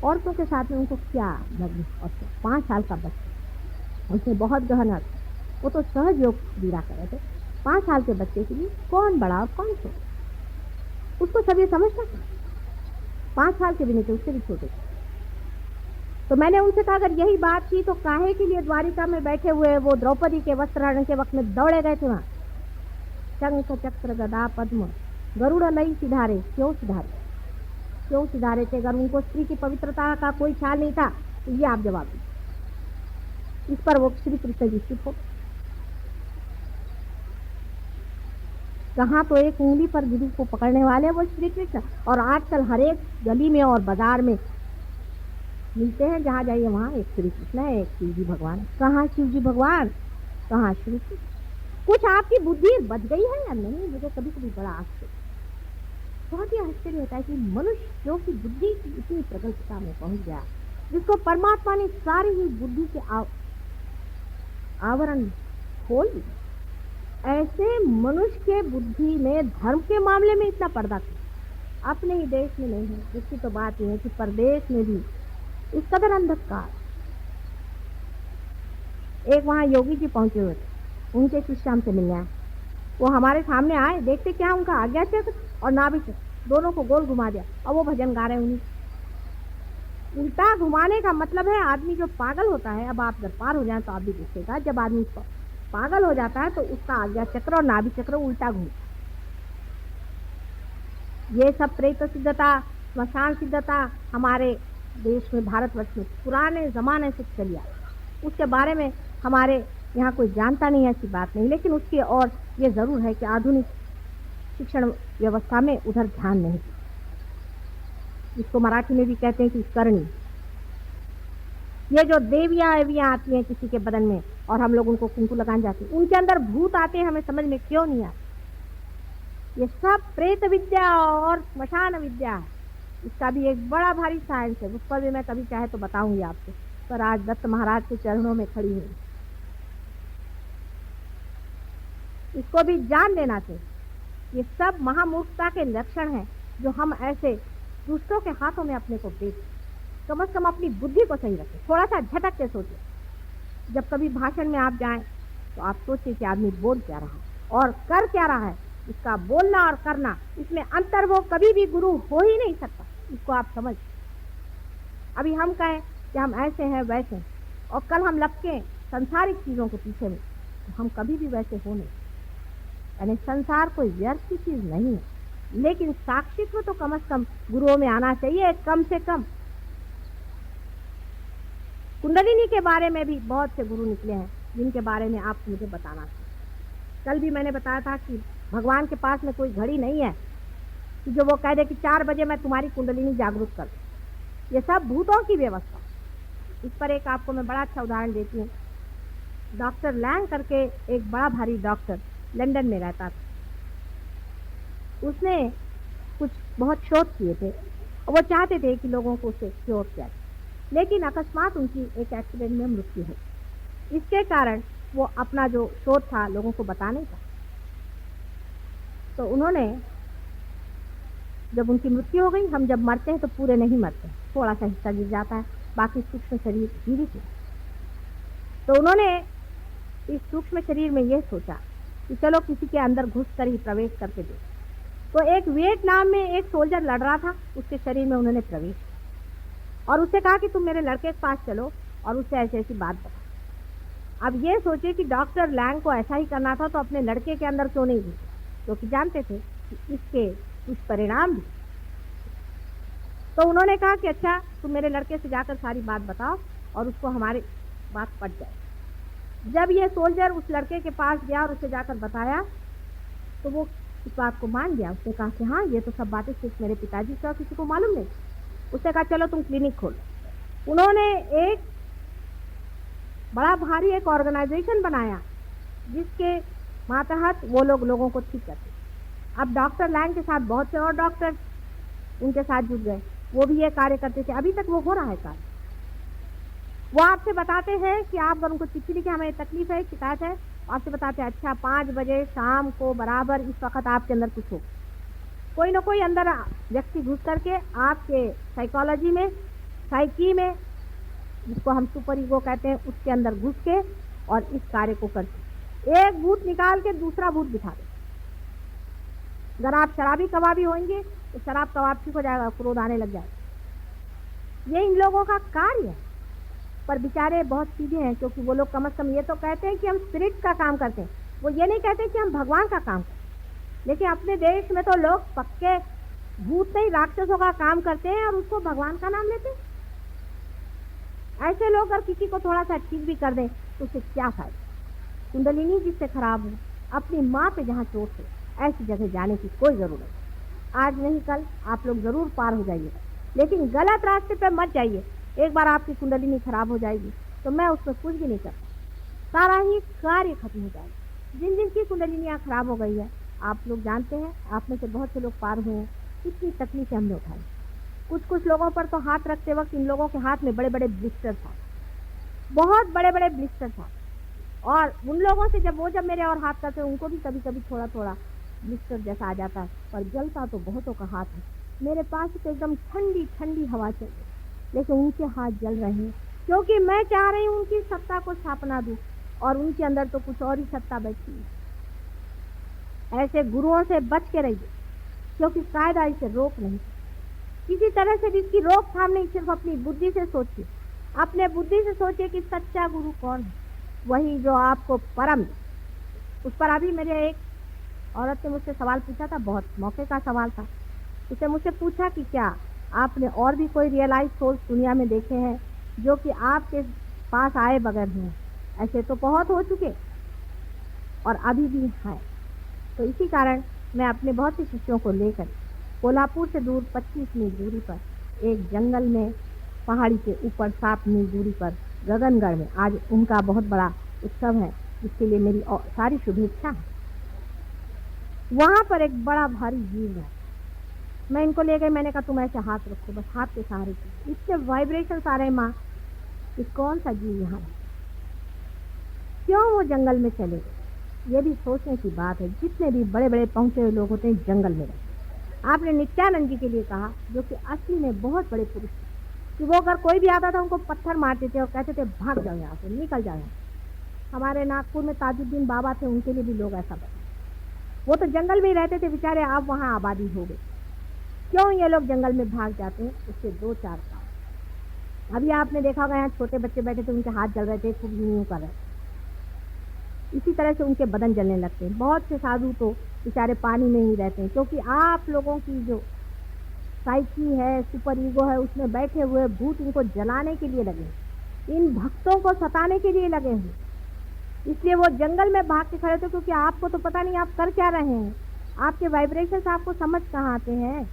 औरतों के साथ में उनको क्या नग्न? और 5 साल का बच्चा, उसमें बहुत गहन अर्थ। वो तो सहज योग लीला कर रहे थे। 5 साल के बच्चे के लिए कौन बड़ा और कौन छोटा, उसको सब ये समझना था। 5 साल के भी नहीं थे, उससे भी छोटे थे। तो मैंने उनसे कहा अगर यही बात थी तो काहे के लिए द्वारिका में बैठे हुए वो द्रौपदी के वस्त्रहरण के वक्त में दौड़े गए थे वहां? शंख चक्र गदा पद्म गरुड़ लई सिधारे, क्यों सिधारे? क्यों सिधारे थे? अगर उनको स्त्री की पवित्रता का कोई ख्याल नहीं था तो ये आप जवाब दीजिए। इस पर वो श्री कृष्ण जी चुप हो। कहाँ तो एक उंगली पर गुरु को पकड़ने वाले वो श्री कृष्ण, और आजकल हर एक गली में और बाजार में मिलते हैं, जहाँ जाइए वहाँ एक श्री कृष्ण है, एक शिव जी भगवान। कहाँ शिव जी भगवान, कहाँ श्री कृष्ण? कुछ आपकी बुद्धि बच गई है या नहीं? मुझे कभी कभी बड़ा आश्चर्य। बहुत ही आश्चर्य होता है कि मनुष्य जो कि बुद्धि की इतनी प्रगल्भता में पहुंच गया, जिसको परमात्मा ने सारी ही बुद्धि के आवरण खोल दिए, ऐसे मनुष्य के बुद्धि में धर्म के मामले में इतना पर्दा क्यों? अपने ही देश में नहीं है। इसकी तो बात यह है कि परदेश में भी इस कदर अंधकार। एक वहां योगी जी पहुंचे हुए थे, उनके शिष्य हमसे मिलने आए। वो हमारे सामने आए, देखते क्या उनका आज्ञा चक्र और नाभि चक्र दोनों को गोल घुमा दिया और वो भजन गा रहे हैं। उन्हीं उल्टा घुमाने का मतलब है आदमी जो पागल होता है, अब आप अगर पार हो जाए तो आप भी देखिएगा, जब आदमी पागल हो जाता है तो उसका आज्ञा चक्र और नाभि चक्र उल्टा घूमता। ये सब प्रेत सिद्धता, स्मशान सिद्धता हमारे देश में, भारतवर्ष में पुराने जमाने से चली आई। उसके बारे में हमारे यहाँ कोई जानता नहीं है, ऐसी बात नहीं, लेकिन उसकी और ये जरूर है कि आधुनिक शिक्षण व्यवस्था में उधर ध्यान नहीं। इसको मराठी में भी कहते हैं कि करणी। ये जो देवियां एवियां आती हैं किसी के बदन में और हम लोग उनको कुंकू लगाने जाते हैं, उनके अंदर भूत आते हैं, हमें समझ में क्यों नहीं आता। ये सब प्रेत विद्या और स्मशान विद्या है। इसका भी एक बड़ा भारी साइंस है, उस पर भी मैं कभी चाहे तो बताऊंगी आपको, पर आज दत्त महाराज के चरणों में खड़ी हूँ। इसको भी जान लेना चाहिए। ये सब महामूर्खता के लक्षण हैं जो हम ऐसे दूसरों के हाथों में अपने को बेच। कम से कम अपनी बुद्धि को सही रखें, थोड़ा सा झटक के सोचें। जब कभी भाषण में आप जाएं तो आप सोचिए कि आदमी बोल क्या रहा है और कर क्या रहा है। इसका बोलना और करना, इसमें अंतर वो कभी भी गुरु हो ही नहीं सकता। इसको आप समझ। अभी हम कहें कि हम ऐसे हैं वैसे हैं और कल हम लपके संसारिक चीजों के पीछे में, तो हम कभी भी वैसे हो नहीं। यानी संसार कोई व्यर्थ की चीज नहीं है, लेकिन साक्षित्व तो कम से कम गुरुओं में आना चाहिए, कम से कम। कुंडलिनी के बारे में भी बहुत से गुरु निकले हैं जिनके बारे में आप मुझे बताना चाहिए। कल भी मैंने बताया था कि भगवान के पास में कोई घड़ी नहीं है कि जो वो कह दे कि 4 बजे मैं तुम्हारी कुंडलिनी जागरूक कर दूं। ये सब भूतों की व्यवस्था। इस पर एक आपको मैं बड़ा अच्छा उदाहरण देती हूँ। डॉक्टर लैंग करके एक बड़ा भारी डॉक्टर लंदन में रहता था। उसने कुछ बहुत शोध किए थे और वो चाहते थे कि लोगों को उसे क्योर किया जाए, लेकिन अकस्मात उनकी एक एक्सीडेंट में मृत्यु हुई। इसके कारण वो अपना जो शोध था लोगों को बता नहीं पाए। तो उन्होंने, जब उनकी मृत्यु हो गई, हम जब मरते हैं तो पूरे नहीं मरते, थोड़ा सा हिस्सा गिर जाता है, बाकी सूक्ष्म शरीर जीवित है। तो उन्होंने इस सूक्ष्म शरीर में यह सोचा कि चलो किसी के अंदर घुस कर ही प्रवेश करके दे। तो एक वियतनाम में एक सोल्जर लड़ रहा था, उसके शरीर में उन्होंने प्रवेश और उससे कहा कि तुम मेरे लड़के के पास चलो और उससे ऐसी ऐसी बात बता। अब ये सोचे कि डॉक्टर लैंग को ऐसा ही करना था तो अपने लड़के के अंदर क्यों नहीं घुसे, क्योंकि जानते थे कि इसके कुछ परिणाम भी। तो उन्होंने कहा कि अच्छा तुम मेरे लड़के से जाकर सारी बात बताओ और उसको हमारी बात पट जाए। जब ये सोल्जर उस लड़के के पास गया और उसे जाकर बताया तो वो इस बात को मान गया। उसने कहा कि हाँ, ये तो सब बातें सिर्फ मेरे पिताजी से और किसी को मालूम नहीं। उसने कहा चलो तुम क्लिनिक खोलो। उन्होंने एक बड़ा भारी एक ऑर्गेनाइजेशन बनाया जिसके मातहत वो लोगों को ठीक करते। अब डॉक्टर लैंग के साथ बहुत से और डॉक्टर उनके साथ जुड़ गए, वो भी ये कार्य करते थे। अभी तक वो हो रहा है कार्य। वो आपसे बताते हैं कि आप अगर उनको चिट्ठी लिखे हमें तकलीफ है, शिकायत है, आपसे बताते हैं अच्छा 5 बजे शाम को बराबर इस वक्त आपके अंदर कुछ हो। कोई ना कोई अंदर व्यक्ति घुस करके आपके साइकोलॉजी में, साइकी में, जिसको हम सुपर ईगो कहते हैं, उसके अंदर घुस के और इस कार्य को करते। एक भूत निकाल के दूसरा भूत बिठा दे। अगर आप शराबी कबाबी होंगे तो शराब कबाब ठीक हो जाएगा, क्रोध आने लग जाएगा। ये इन लोगों का कार्य है। पर बेचारे बहुत सीधे हैं, क्योंकि वो लोग कम से कम ये तो कहते हैं कि हम स्पिरिट का काम करते हैं, वो ये नहीं कहते कि हम भगवान का काम करते हैं। लेकिन अपने देश में तो लोग पक्के भूत नहीं राक्षसों का काम करते हैं और उसको भगवान का नाम लेते हैं। ऐसे लोग अगर किसी को थोड़ा सा ठीक भी कर दें तो उससे क्या फायदा। कुंडलिनी जिससे खराब हो, अपनी माँ पे जहाँ चोट है, ऐसी जगह जाने की कोई जरूरत नहीं। आज नहीं कल आप लोग जरूर पार हो जाइएगा, लेकिन गलत रास्ते पे मत जाइए। एक बार आपकी कुंडलिनी खराब हो जाएगी तो मैं उसमें कुछ भी नहीं करता, सारा ही कार्य खत्म हो जाएगा। जिन जिन की कुंडलिनियाँ खराब हो गई है, आप लोग जानते हैं, आप में से बहुत से लोग पार हुए हैं। कितनी तकलीफें हमने उठाई। कुछ कुछ लोगों पर तो हाथ रखते वक्त इन लोगों के हाथ में बड़े बड़े ब्लिस्टर था, बहुत बड़े बड़े ब्लिस्टर था। और उन लोगों से जब मेरे और हाथ करते उनको भी कभी कभी थोड़ा थोड़ा ब्लिस्टर जैसा आ जाता है, पर जलता तो बहुतों का हाथ है। मेरे पास तो एकदम ठंडी ठंडी हवा चल रही, लेकिन उनके हाथ जल रहे हैं, क्योंकि मैं चाह रही हूँ उनकी सत्ता को स्थापना दूं, और उनके अंदर तो कुछ और ही सत्ता बैठी है। ऐसे गुरुओं से बच के रहिए, क्योंकि कायदा इसे रोक नहीं, किसी तरह से भी इसकी रोकथाम नहीं। सिर्फ अपनी बुद्धि से सोचिए, अपने बुद्धि से सोचिए कि सच्चा गुरु कौन है, वही जो आपको परम। उस पर अभी मेरे एक औरत ने मुझसे सवाल पूछा था, बहुत मौके का सवाल था। उसने मुझसे पूछा कि क्या आपने और भी कोई रियलाइज सोर्स दुनिया में देखे हैं जो कि आपके पास आए बगैर हैं? ऐसे तो बहुत हो चुके और अभी भी हैं। तो इसी कारण मैं अपने बहुत से शिष्यों को लेकर कोल्हापुर से दूर 25 मील दूरी पर एक जंगल में, पहाड़ी के ऊपर 7 मील दूरी पर गगनगढ़ में आज उनका बहुत बड़ा उत्सव है, जिसके लिए मेरी सारी शुभेच्छा है। वहाँ पर एक बड़ा भारी जीव है। मैं इनको ले गई, मैंने कहा तुम ऐसे हाथ रखो, बस हाथ के सहारे की। इतने वाइब्रेशन आ रहे माँ कि कौन सा जीव यहाँ है, क्यों वो जंगल में चले गए, ये भी सोचने की बात है। जितने भी बड़े बड़े पहुंचे हुए लोग होते हैं जंगल में रहते। आपने नित्यानंद जी के लिए कहा, जो कि असली में बहुत बड़े पुरुष थे, कि वो अगर कोई भी आता था उनको पत्थर मारते थे और कहते थे भाग जाओ यहाँ से, निकल जाओ। हमारे नागपुर में ताजुद्दीन बाबा थे, उनके लिए भी लोग ऐसा बताते। वो तो जंगल में ही रहते थे बेचारे, अब वहाँ आबादी हो गई। क्यों ये लोग जंगल में भाग जाते हैं? उसके 2-4 कारण। अभी आपने देखा होगा, यहाँ छोटे बच्चे बैठे थे, उनके हाथ जल रहे थे, खूब यूं कर रहे थे। इसी तरह से उनके बदन जलने लगते हैं। बहुत से साधु तो बेचारे पानी में ही रहते हैं, क्योंकि आप लोगों की जो साइकी है, सुपर ईगो है, उसमें बैठे हुए भूत इनको जलाने के लिए लगे, इन भक्तों को सताने के लिए लगे हैं। इसलिए वो जंगल में भाग के खड़े थे, क्योंकि आपको तो पता नहीं आप कर क्या रहे हैं, आपके वाइब्रेशंस आपको समझ कहाँ आते हैं।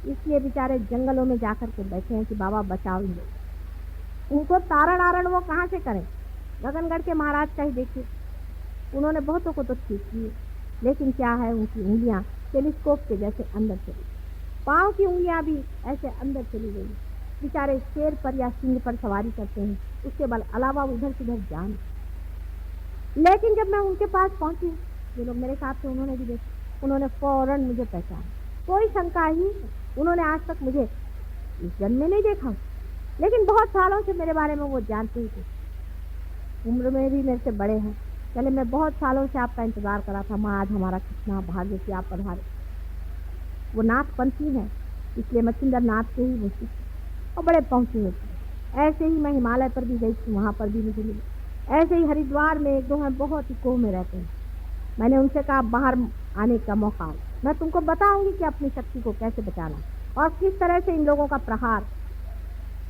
इसलिए बेचारे जंगलों में जाकर के बैठे हैं कि बाबा बचाओ इनको। उनको तारण आरण वो कहाँ से करें? गगनगढ़ के महाराज का ही देखिए, उन्होंने बहुतों को तो ठीक किए, लेकिन क्या है, उनकी उंगलियां टेलीस्कोप के जैसे अंदर चली, पाँव की उंगलियां भी ऐसे अंदर चली गई। बेचारे शेर पर या सिंह पर सवारी करते हैं, उसके बाद अलावा उधर से जान। लेकिन जब मैं उनके पास पहुंची, जो लोग मेरे साथ थे उन्होंने भी देखा, उन्होंने फौरन मुझे पहचाना, कोई शंका ही। उन्होंने आज तक मुझे इस जन्म में नहीं देखा, लेकिन बहुत सालों से मेरे बारे में वो जानते ही थे। उम्र में भी मेरे से बड़े हैं। चले, मैं बहुत सालों से आपका इंतजार करा था माँ, आज हमारा कितना भाग्य कि आप पधारे। वो नाथपंथी है, इसलिए मच्छिंदर नाथ के ही वो और बड़े पहुंचे हुए थे। ऐसे ही मैं हिमालय पर भी गई थी, वहाँ पर भी मुझे मिले। ऐसे ही हरिद्वार में 1-2 हैं, बहुत ही कोह में रहते हैं। मैंने उनसे कहा बाहर आने का मौका, मैं तुमको बताऊंगी कि अपनी शक्ति को कैसे बचाना और किस तरह से इन लोगों का प्रहार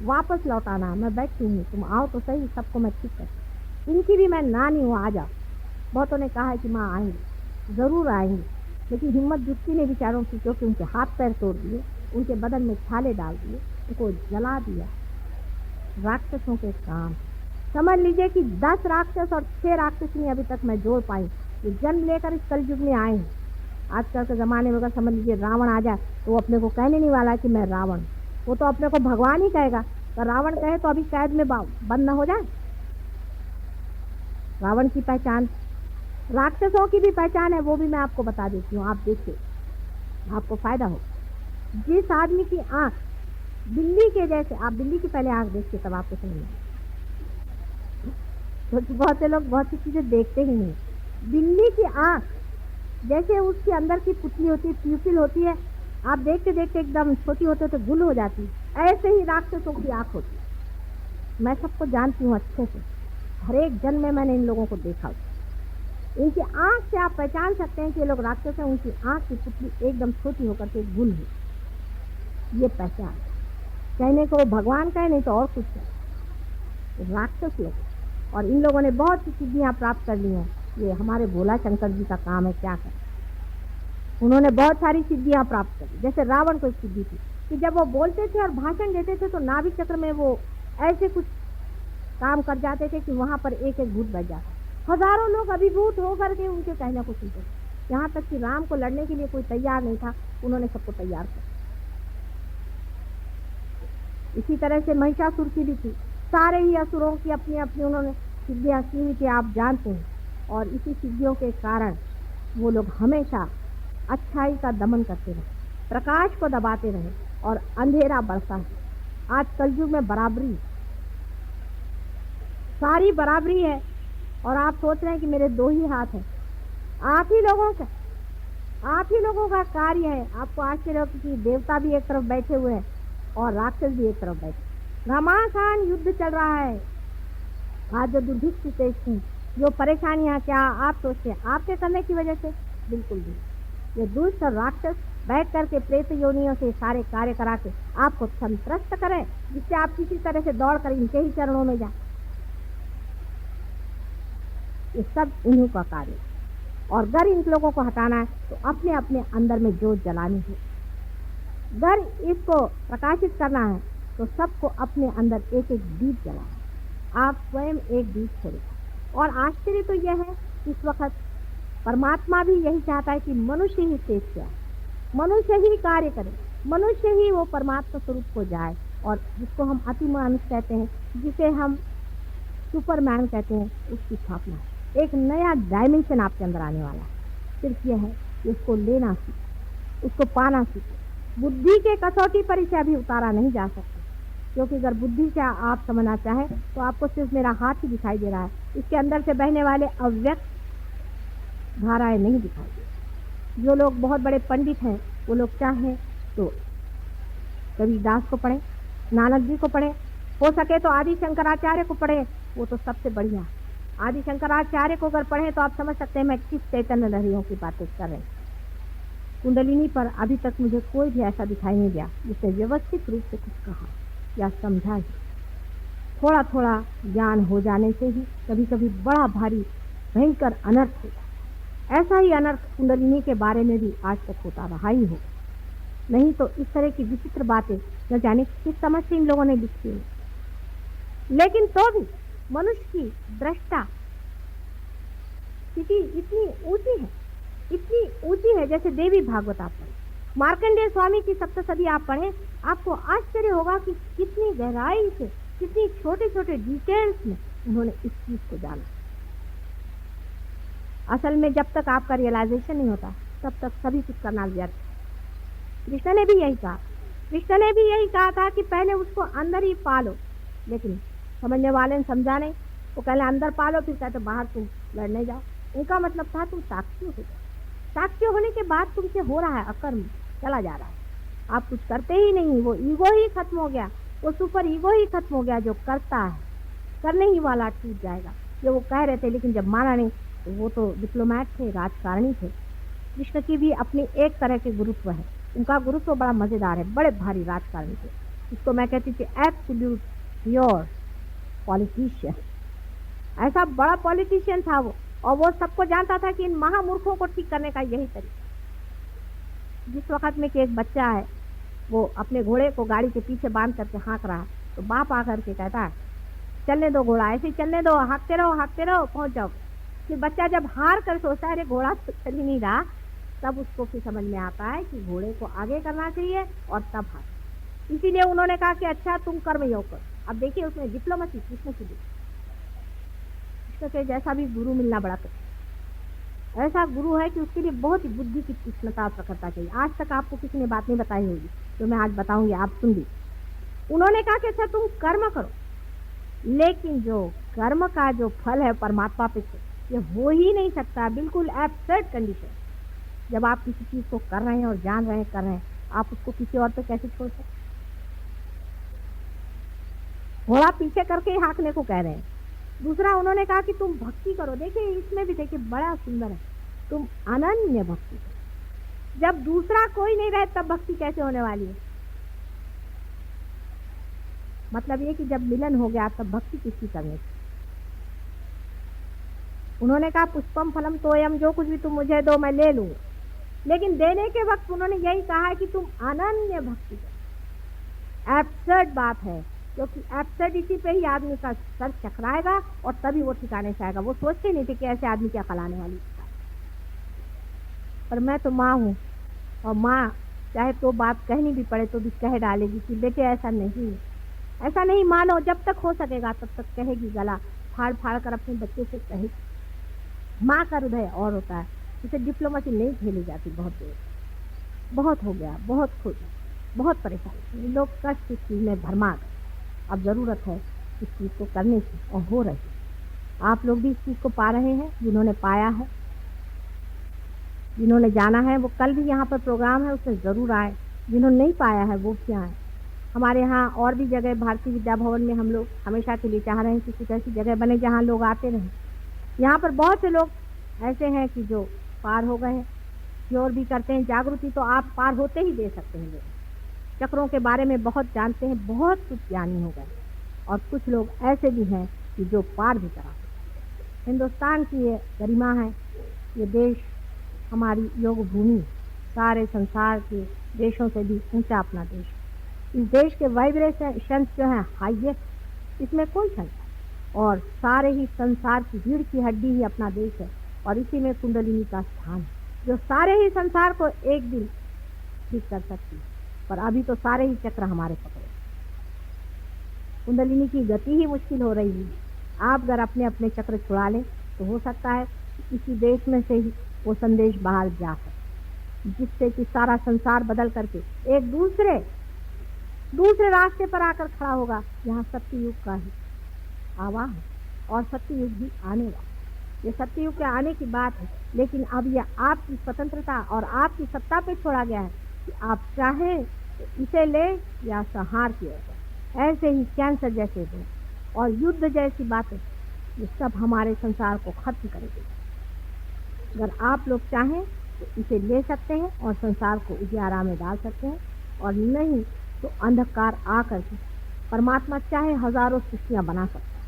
वापस लौटाना। मैं बैठी हूँ, तुम आओ तो सही, सबको मैं ठीक कर। इनकी भी मैं नानी हूँ, आ जाओ। बहुतों ने कहा है कि माँ आएंगे, ज़रूर आएंगे, लेकिन हिम्मत जुटती नहीं बेचारों की, क्योंकि उनके हाथ पैर तोड़ दिए, उनके बदन में छाले डाल दिए, उनको जला दिया। राक्षसों के काम समझ लीजिए कि 10 राक्षस और 6 राक्षसनी अभी तक मैं जोड़ पाई, जो जन्म लेकर इस कलयुग में आए हैं। आजकल के ज़माने में अगर समझ लीजिए रावण आ जाए तो वो अपने को कहने नहीं वाला कि मैं रावण, वो तो अपने को भगवान ही कहेगा। तो रावण कहे तो अभी कैद में बंद न हो जाए। रावण की पहचान, राक्षसों की भी पहचान है, वो भी मैं आपको बता देती हूँ, आप देखिए, आपको फायदा हो। जिस आदमी की आंख बिल्ली के जैसे, आप बिल्ली की पहले आंख देखिए, तब आपको समझ में, क्योंकि बहुत से लोग बहुत सी चीजें देखते ही नहीं। बिल्ली की आंख जैसे उसके अंदर की पुतली होती है, प्यूपिल होती है, आप देखते देखते एकदम छोटी होते तो गुल हो जाती है, ऐसे ही राक्षसों की आंख होती है। मैं सबको जानती हूँ अच्छे से, हर एक जन्म में मैंने इन लोगों को देखा। इनकी आंख से आप पहचान सकते हैं कि ये लोग राक्षस हैं। उनकी आंख की पुतली एकदम छोटी होकर के गुल है, ये पहचान। कहने को वो भगवान कहे, नहीं तो और कुछ है, राक्षस लोग। और इन लोगों ने बहुत सी सिद्धियाँ प्राप्त कर ली हैं। ये हमारे भोला शंकर जी का काम है, क्या करें। उन्होंने बहुत सारी सिद्धियाँ प्राप्त कर ली। जैसे रावण को एक सिद्धि थी कि जब वो बोलते थे और भाषण देते थे तो नाभि चक्र में वो ऐसे कुछ काम कर जाते थे कि वहाँ पर एक एक भूत बैठ जाता। हजारों लोग अभिभूत होकर के उनके कहने को सुनते थे। यहाँ तक कि राम को लड़ने के लिए कोई तैयार नहीं था, उन्होंने सबको तैयार किया। इसी तरह से महिषासुर की भी थी, सारे ही असुरों की अपनी अपनी उन्होंने सिद्धियां की हुई थी, आप जानते हैं। और इसी सिद्धियों के कारण वो लोग हमेशा अच्छाई का दमन करते रहे, प्रकाश को दबाते रहे और अंधेरा बढ़ता है। आज कलयुग में बराबरी, सारी बराबरी है, और आप सोच रहे हैं कि मेरे दो ही हाथ हैं। आप ही लोगों का कार्य है। आपको आश्चर्य होगा कि देवता भी एक तरफ बैठे हुए हैं और राक्षस भी एक तरफ बैठे। घमासान युद्ध चल रहा है। आज जो दुर्भिक्ष देश हैं, जो परेशानियां, क्या आप सोचते हैं आपके करने की वजह से? बिल्कुल भी। ये दुष्ट और राक्षस बैठ करके प्रेत योनियों से सारे कार्य करा के आपको संतुष्ट करें, जिससे आप किसी तरह से दौड़ कर इनके ही चरणों में जाए। ये सब इन्हीं का कार्य है। और अगर इन लोगों को हटाना है तो अपने अपने अंदर में जोत जलानी है। अगर इसको प्रकाशित करना है तो सबको अपने अंदर एक एक दीप जलाना। आप स्वयं एक दीप छोड़ें। और आश्चर्य तो यह है कि इस वक्त परमात्मा भी यही चाहता है कि मनुष्य ही श्रेष्ठ है, मनुष्य ही कार्य करे, मनुष्य ही वो परमात्मा स्वरूप को जाए। और जिसको हम अति मानुष कहते हैं, जिसे हम सुपरमैन कहते हैं, उसकी स्थापना है। एक नया डायमेंशन आपके अंदर आने वाला है। सिर्फ यह है कि उसको लेना सीखे, उसको पाना सीखे। बुद्धि के कसौटी पर इसे अभी उतारा नहीं जा सकता, क्योंकि अगर बुद्धि से आप समझना चाहें तो आपको सिर्फ मेरा हाथ ही दिखाई दे रहा है, इसके अंदर से बहने वाले अव्यक्त धाराएं नहीं दिखाई दे। जो लोग बहुत बड़े पंडित हैं वो लोग चाहें तो कबीरदास को पढ़ें, नानक जी को पढ़ें, हो सके तो आदि शंकराचार्य को पढ़ें, वो तो सबसे बढ़िया। आदि शंकराचार्य को अगर पढ़ें तो आप समझ सकते हैं मैं किस चैतन्य लहरियों की बातें कर रहे हैं। कुंडलिनी पर अभी तक मुझे कोई भी ऐसा दिखाई नहीं दिया जिसने व्यवस्थित रूप से कुछ कहा या समझा ही। थोड़ा थोड़ा ज्ञान हो जाने से ही कभी कभी बड़ा भारी भयंकर अनर्थ होता है। ऐसा ही अनर्थ कुंडलिनी के बारे में भी आज तक होता रहा ही हो। नहीं तो इस तरह की विचित्र बातें न जाने किस समझ से इन लोगों ने लिखी है। लेकिन तो भी मनुष्य की दृष्टा स्थिति इतनी ऊंची है, जैसे देवी भागवत आप पढ़ें, मार्कंडेय स्वामी की सप्तशती आप पढ़ें, आपको आश्चर्य होगा कि कितनी गहराई से, कितनी छोटे छोटे डिटेल्स में उन्होंने इस चीज को जाना। असल में जब तक आपका रियलाइजेशन नहीं होता तब तक सभी कुछ करना व्यर्थ। कृष्ण ने भी यही कहा था कि पहले उसको अंदर ही पालो, लेकिन समझने वाले ने समझा नहीं। वो पहले अंदर पालो, फिर कहते बाहर तुम लड़ने जाओ। उनका मतलब था तुम साक्षी हो जाओ। साक्षी होने के बाद तुमसे हो रहा है अकर्म, चला जा रहा है, आप कुछ करते ही नहीं। वो ईगो ही खत्म हो गया, वो सुपर ईगो ही खत्म हो गया जो करता है। करने ही वाला टूट जाएगा। ये वो कह रहे थे, लेकिन जब माना नहीं तो वो तो डिप्लोमैट थे, राजकारणी थे। कृष्ण की भी अपनी एक तरह के गुरुत्व है। उनका गुरुत्व बड़ा मजेदार है, बड़े भारी राजकारणी थे। इसको मैं कहती थी एब्सोल्यूट प्योर पॉलिटिशियन। ऐसा बड़ा पॉलिटिशियन था वो, और वो सबको जानता था कि इन महामूर्खों को ठीक करने का यही तरीका। जिस वक्त में कि एक बच्चा है, वो अपने घोड़े को गाड़ी के पीछे बांध करके हाँक रहा है, तो बाप आकर के कहता है चलने दो घोड़ा, ऐसे ही चलने दो, हाँकते रहो, पहुंच जाओ। फिर बच्चा जब हार कर सोचता है अरे घोड़ा तो चल ही नहीं रहा, तब उसको फिर समझ में आता है कि घोड़े को आगे करना चाहिए और तब हार। इसीलिए उन्होंने कहा कि अच्छा तुम कर्म योग करो। अब देखिए उसमें डिप्लोमेसी कृष्ण की दी। कृष्ण के जैसा भी गुरु मिलना बड़ा कठिन। ऐसा गुरु है कि उसके लिए बहुत ही बुद्धि की तीक्ष्णता और प्रखरता चाहिए। आज तक आपको किसी ने बात नहीं बताई होगी जो मैं आज बताऊंगी, आप सुन लीजिए। उन्होंने कहा कि अच्छा तुम कर्म करो, लेकिन जो कर्म का जो फल है परमात्मा पे ये हो ही नहीं सकता। बिल्कुल एब्सर्ड कंडीशन। जब आप किसी चीज को कर रहे हैं और जान रहे हैं कर रहे हैं, आप उसको किसी और पे कैसे छोड़ सकते? घोड़ा पीछे करके ही हाँकने को कह रहे हैं। दूसरा उन्होंने कहा कि तुम भक्ति करो। देखिए इसमें भी देखिए बड़ा सुंदर है, तुम अनन्य भक्ति करो। जब दूसरा कोई नहीं रहे तब भक्ति कैसे होने वाली है? मतलब ये कि जब मिलन हो गया तब भक्ति किसकी करनी थी? उन्होंने कहा पुष्पम फलम तोयम, जो कुछ भी तुम मुझे दो मैं ले लूंगा। लेकिन देने के वक्त उन्होंने यही कहा है कि तुम अनन्य भक्ति करो। एब्सर्ड बात है, क्योंकि एब्सर्डिटी पे ही आदमी का सर चकराएगा और तभी वो ठिकाने से आएगा। वो सोचते नहीं थे कि ऐसे आदमी क्या खलाने वाली। पर मैं तो माँ हूँ, और माँ चाहे तो बात कहनी भी पड़े तो भी कह डालेगी कि बेटे ऐसा नहीं, ऐसा नहीं मानो, जब तक हो सकेगा तब तक कहेगी, गला फाड़ फाड़ कर अपने बच्चे से कहेगी। माँ का हृदय और होता है, इसे डिप्लोमेसी नहीं झेली जाती। बहुत देर, बहुत हो गया, बहुत खुश, बहुत परेशानी, लोग कष्ट इस चीज़ में भरमा गए। अब ज़रूरत है इस चीज़ को करने की, और हो रही है। आप लोग भी इस चीज़ को पा रहे हैं, जिन्होंने पाया है, जिन्होंने जाना है, वो कल भी यहाँ पर प्रोग्राम है उसमें ज़रूर आए। जिन्होंने नहीं पाया है वो भी आए। हमारे यहाँ और भी जगह भारतीय विद्या भवन में हम लोग हमेशा के लिए चाह रहे हैं कि कुछ ऐसी जगह बने जहाँ लोग आते रहें। यहाँ पर बहुत से लोग ऐसे हैं कि जो पार हो गए हैं, और भी करते हैं जागृति, तो आप पार होते ही दे सकते हैं। लोग चक्रों के बारे में बहुत जानते हैं, बहुत कुछ ज्ञानी हो गए, और कुछ लोग ऐसे भी हैं कि जो पार भी करा। हिंदुस्तान की ये गरिमा है, ये देश हमारी योग भूमि, सारे संसार के देशों से भी ऊंचा अपना देश। इस देश के वाइब्रेशन जो हैं हाईएस्ट, इसमें कोई शंका नहीं। और सारे ही संसार की रीढ़ की हड्डी ही अपना देश है, और इसी में कुंडलिनी का स्थान है, जो सारे ही संसार को एक दिन ठीक कर सकती है। पर अभी तो सारे ही चक्र हमारे पकड़े, कुंडलिनी की गति ही मुश्किल हो रही है। आप अगर अपने अपने चक्र छुड़ा लें तो हो सकता है इसी देश में से ही वो संदेश बाहर जा सके, जिससे कि सारा संसार बदल करके एक दूसरे रास्ते पर आकर खड़ा होगा, यहाँ सत्ययुग का ही आवाह है, और सत्ययुग भी आने वाला। ये सत्ययुग के आने की बात है, लेकिन अब यह आपकी स्वतंत्रता और आपकी सत्ता पे छोड़ा गया है कि आप चाहें तो इसे ले या संहार किया जाए। ऐसे ही कैंसर जैसे रोग और युद्ध जैसी बातें, ये सब हमारे संसार को खत्म करेगी। अगर आप लोग चाहें तो इसे ले सकते हैं और संसार को उजियारा में डाल सकते हैं, और नहीं तो अंधकार आकर के परमात्मा चाहे हजारों सृष्टियाँ बना सकता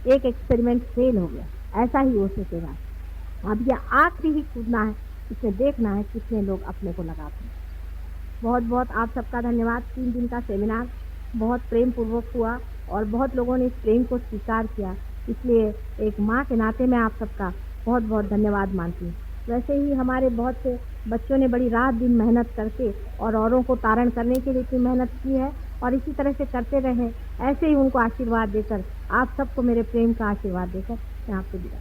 है। एक एक्सपेरिमेंट फेल हो गया, ऐसा ही हो सकेगा। अब यह आखिरी ही कूदना है, इसमें देखना है कितने लोग अपने को लगाते हैं। बहुत बहुत आप सबका धन्यवाद। 3 दिन का सेमिनार बहुत प्रेम पूर्वक हुआ, और बहुत लोगों ने इस प्रेम को स्वीकार किया, इसलिए एक माँ के नाते मैं आप सबका बहुत बहुत धन्यवाद मानती हूँ। वैसे ही हमारे बहुत से बच्चों ने बड़ी रात दिन मेहनत करके और औरों को तारण करने के लिए इतनी मेहनत की है, और इसी तरह से करते रहें। ऐसे ही उनको आशीर्वाद देकर, आप सबको मेरे प्रेम का आशीर्वाद देकर मैं आपको विदा